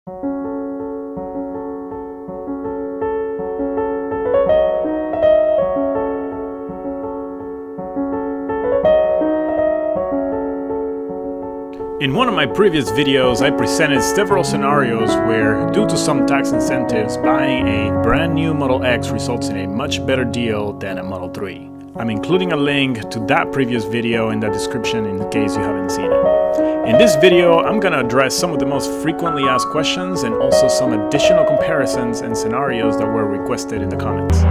In one of my previous videos, I presented several scenarios where, due to some tax incentives, buying a brand new Model X results in a much better deal than a Model 3. I'm including a link to that previous video in the description in case you haven't seen it. In this video, I'm going to address some of the most frequently asked questions and also some additional comparisons and scenarios that were requested in the comments.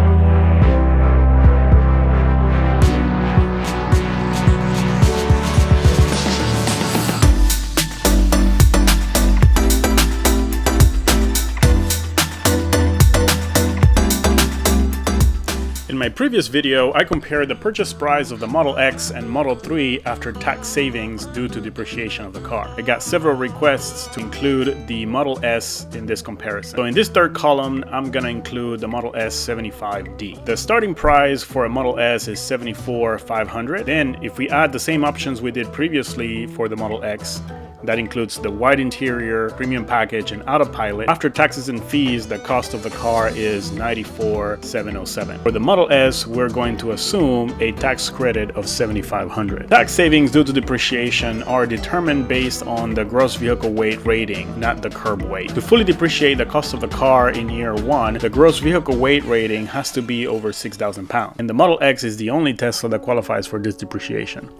In my previous video, I compared the purchase price of the Model X and Model 3 after tax savings due to depreciation of the car. I got several requests to include the Model S in this comparison. So in this third column, I'm gonna include the Model S 75D. The starting price for a Model S is $74,500. Then if we add the same options we did previously for the Model X, that includes the wide interior, premium package, and autopilot. After taxes and fees, the cost of the car is $94,707. For the Model S, we're going to assume a tax credit of $7,500. Tax savings due to depreciation are determined based on the gross vehicle weight rating, not the curb weight. To fully depreciate the cost of the car in year one, the gross vehicle weight rating has to be over 6,000 pounds. And the Model X is the only Tesla that qualifies for this depreciation.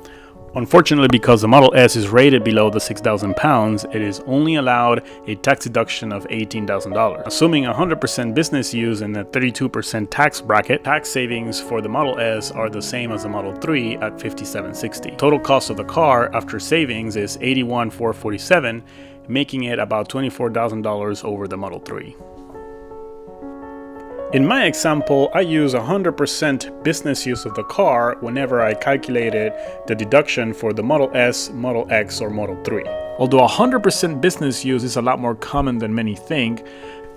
Unfortunately, because the Model S is rated below the 6,000 pounds, it is only allowed a tax deduction of $18,000. Assuming 100% business use and a 32% tax bracket, tax savings for the Model S are the same as the Model 3 at $5,760. Total cost of the car after savings is $81,447, making it about $24,000 over the Model 3. In my example, I use 100% business use of the car whenever I calculated the deduction for the Model S, Model X, or Model 3. Although 100% business use is a lot more common than many think,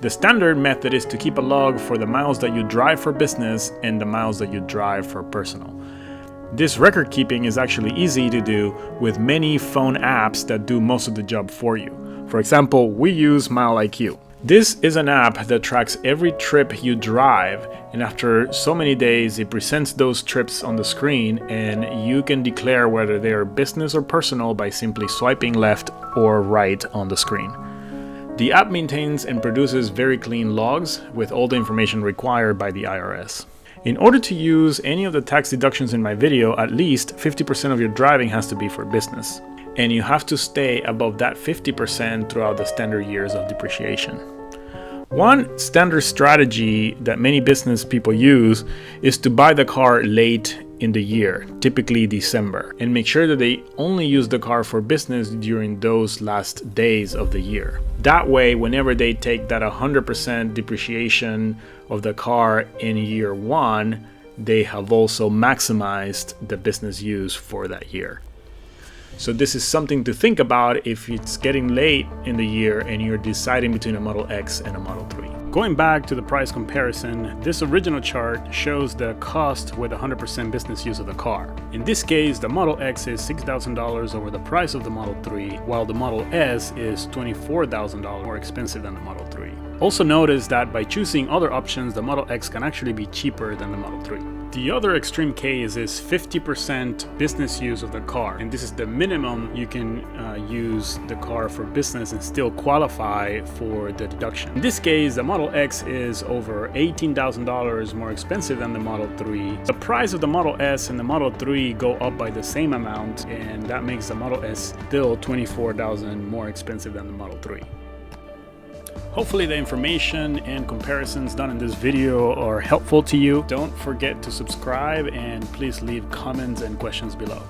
the standard method is to keep a log for the miles that you drive for business and the miles that you drive for personal. This record keeping is actually easy to do with many phone apps that do most of the job for you. For example, we use MileIQ. This is an app that tracks every trip you drive, and after so many days it presents those trips on the screen, and you can declare whether they are business or personal by simply swiping left or right on the screen. The app maintains and produces very clean logs with all the information required by the IRS. In order to use any of the tax deductions in my video, at least 50% of your driving has to be for business. And you have to stay above that 50% throughout the standard years of depreciation. One standard strategy that many business people use is to buy the car late in the year, typically December, and make sure that they only use the car for business during those last days of the year. That way, whenever they take that 100% depreciation of the car in year one, they have also maximized the business use for that year. So this is something to think about if it's getting late in the year and you're deciding between a Model X and a Model 3. Going back to the price comparison, this original chart shows the cost with 100% business use of the car. In this case, the Model X is $6,000 over the price of the Model 3, while the Model S is $24,000 more expensive than the Model 3. Also notice that by choosing other options, the Model X can actually be cheaper than the Model 3. The other extreme case is 50% business use of the car, and this is the minimum you can use the car for business and still qualify for the deduction. In this case, the Model X is over $18,000 more expensive than the Model 3. The price of the Model S and the Model 3 go up by the same amount, and that makes the Model S still $24,000 more expensive than the Model 3. Hopefully the information and comparisons done in this video are helpful to you. Don't forget to subscribe and please leave comments and questions below.